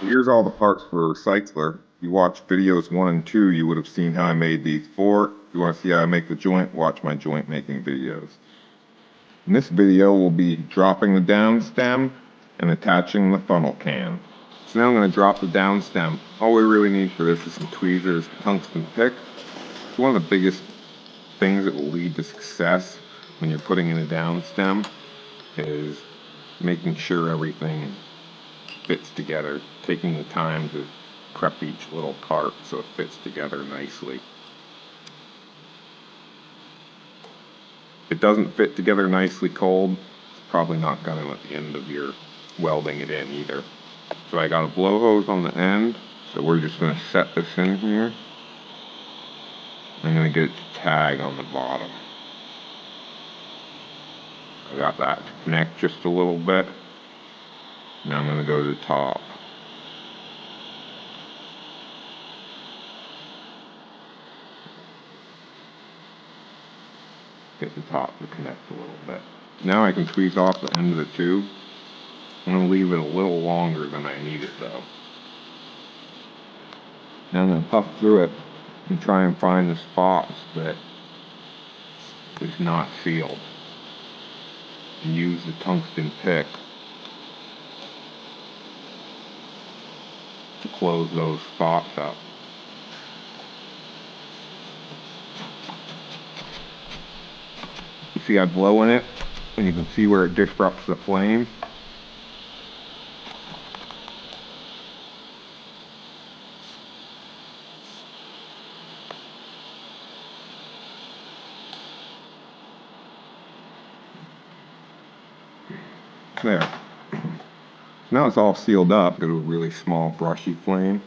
Here's all the parts for a recycler. If you watch videos 1 and 2, you would have seen how I made these 4. If you want to see how I make the joint, watch my joint making videos. In this video, we'll be dropping the down stem and attaching the funnel can. So now I'm going to drop the down stem. All we really need for this is some tweezers, tungsten pick. It's one of the biggest things that will lead to success when you're putting in a down stem is making sure everything fits together, taking the time to prep each little part so it fits together nicely. If it doesn't fit together nicely cold, it's probably not going to at the end of your welding it in either. So I got a blow hose on the end, so we're just going to set this in here. I'm going to get it to tag on the bottom. I got that to connect just a little bit. Now I'm going to go to the top. Get the top to connect a little bit. Now I can tweeze off the end of the tube. I'm going to leave it a little longer than I need it though. Now I'm going to puff through it and try and find the spots that is not sealed. And use the tungsten pick to close those spots up. You see I blow in it and you can see where it disrupts the flame. There. Now it's all sealed up. Go to a really small brushy flame.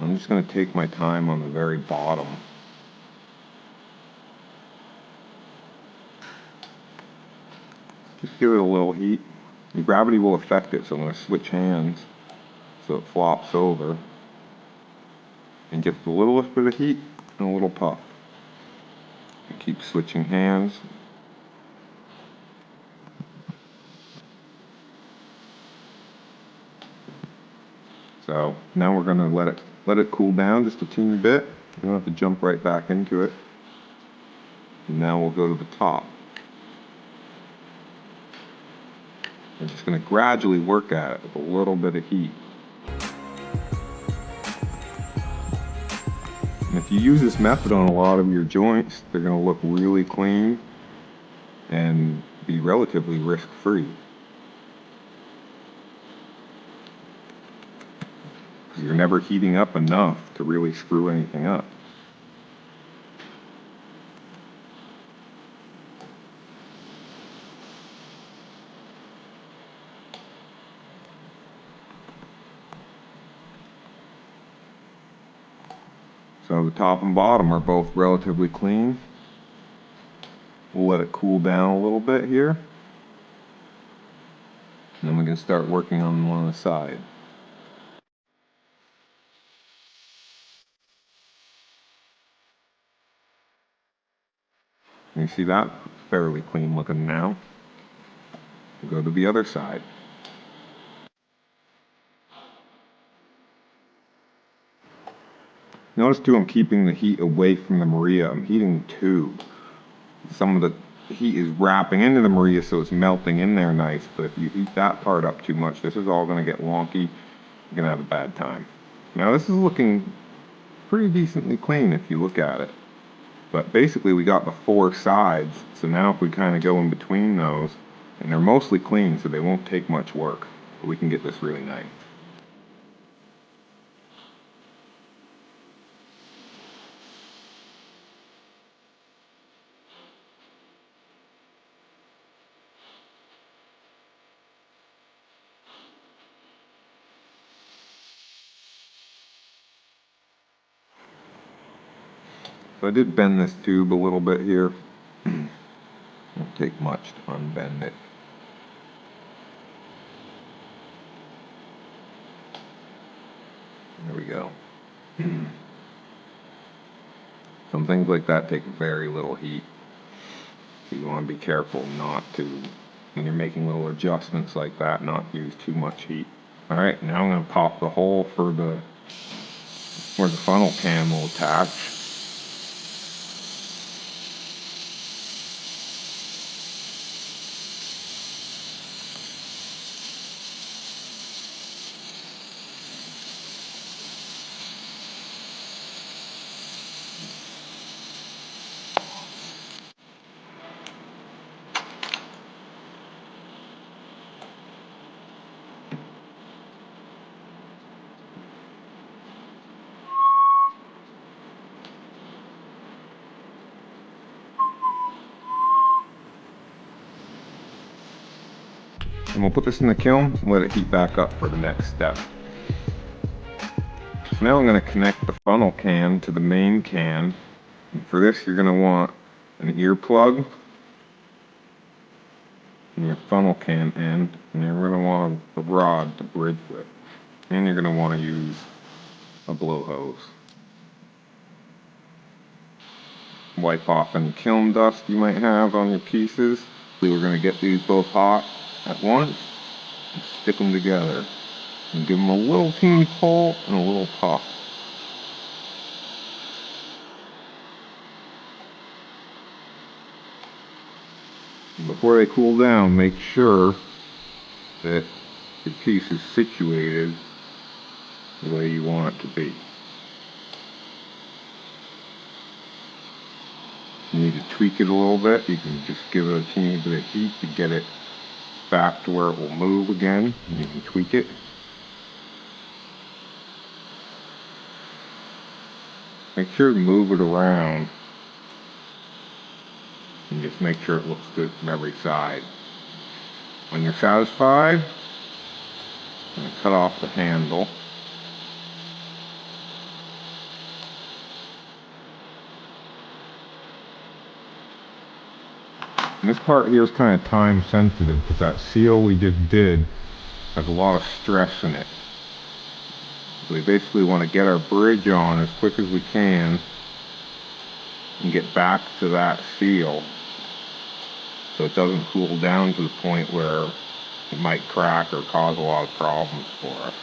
I'm just going to take my time on the very bottom. Just give it a little heat. The gravity will affect it, so I'm going to switch hands so it flops over and gets the littlest bit of heat and a little puff. And keep switching hands. So now we're going to let it cool down just a teeny bit. You don't have to jump right back into it. And now we'll go to the top. We're just going to gradually work at it with a little bit of heat. And if you use this method on a lot of your joints, they're going to look really clean and be relatively risk-free. You're never heating up enough to really screw anything up. So the top and bottom are both relatively clean. We'll let it cool down a little bit here. And then we can start working on one on the side. You see that? Fairly clean looking now. We'll go to the other side. Notice too I'm keeping the heat away from the Maria. I'm heating the tube. Some of the heat is wrapping into the Maria so it's melting in there nice, but if you heat that part up too much, this is all going to get wonky. You're going to have a bad time. Now this is looking pretty decently clean if you look at it. But basically we got the 4 sides, so now if we kind of go in between those, and they're mostly clean so they won't take much work, but we can get this really nice. So I did bend this tube a little bit here. Won't take much to unbend it. There we go. Some things like that take very little heat. So you want to be careful not to, when you're making little adjustments like that, not use too much heat. Alright, now I'm going to pop the hole for where the funnel can will attach. And we'll put this in the kiln and let it heat back up for the next step. So now I'm going to connect the funnel can to the main can. And for this you're going to want an earplug in your funnel can end, and you're going to want a rod to bridge with. And you're going to want to use a blow hose. Wipe off any kiln dust you might have on your pieces. We're going to get these both hot at once and stick them together and give them a little teeny pull and a little puff. And before they cool down, make sure that your piece is situated the way you want it to be. If you need to tweak it a little bit, you can just give it a teeny bit of heat to get it back to where it will move again, and you can tweak it. Make sure to move it around and just make sure it looks good from every side. When you're satisfied, I'm going to cut off the handle. And this part here is kind of time sensitive because that seal we just did has a lot of stress in it. So we basically want to get our bridge on as quick as we can and get back to that seal so it doesn't cool down to the point where it might crack or cause a lot of problems for us.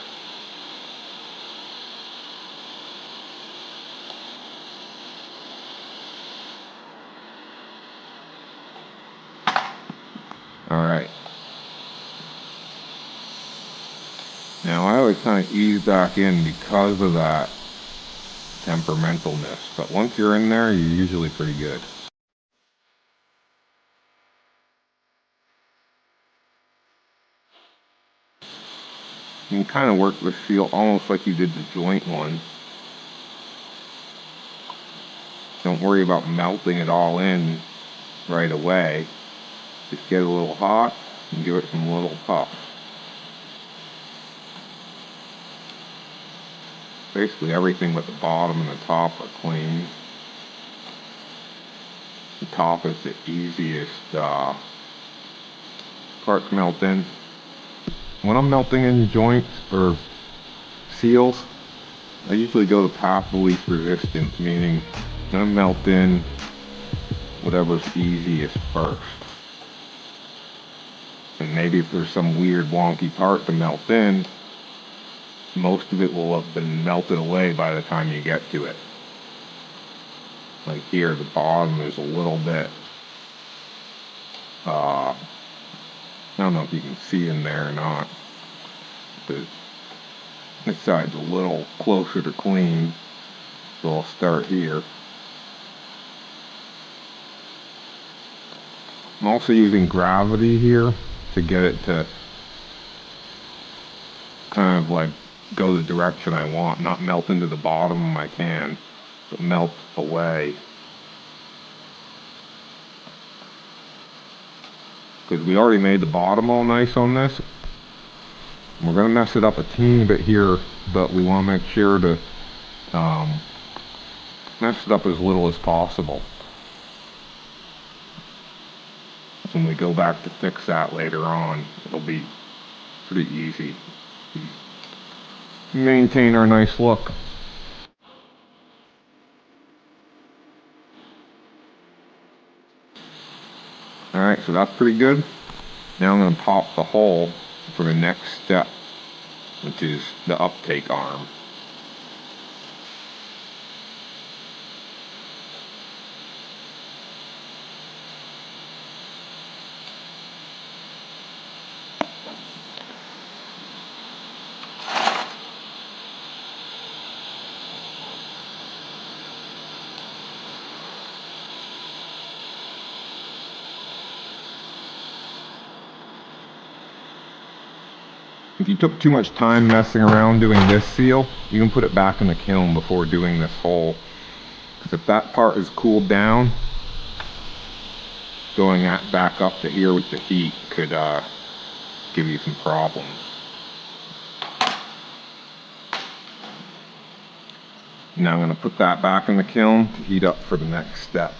Alright. Now I always kind of ease back in because of that temperamentalness, but once you're in there, you're usually pretty good. You can kind of work the seal almost like you did the joint one. Don't worry about melting it all in right away. Just get it a little hot and give it some little puffs. Basically everything but the bottom and the top are clean. The top is the easiest part to melt in. When I'm melting in joints or seals, I usually go the path of least resistance, meaning I'm going to melt in whatever's easiest first. And maybe if there's some weird wonky part to melt in, most of it will have been melted away by the time you get to it. Like here at the bottom there's a little bit, I don't know if you can see in there or not, but this side's a little closer to clean, so I'll start here. I'm also using gravity here to get it to kind of like go the direction I want, not melt into the bottom of my can, but melt away. Because we already made the bottom all nice on this. We're going to mess it up a teeny bit here, but we want to make sure to mess it up as little as possible. So when we go back to fix that later on, it'll be pretty easy. Maintain our nice look. Alright, so that's pretty good. Now I'm going to pop the hole for the next step. which is the uptake arm. If you took too much time messing around doing this seal, you can put it back in the kiln before doing this hole. Because if that part is cooled down, going back up to here with the heat could give you some problems. Now I'm going to put that back in the kiln to heat up for the next step.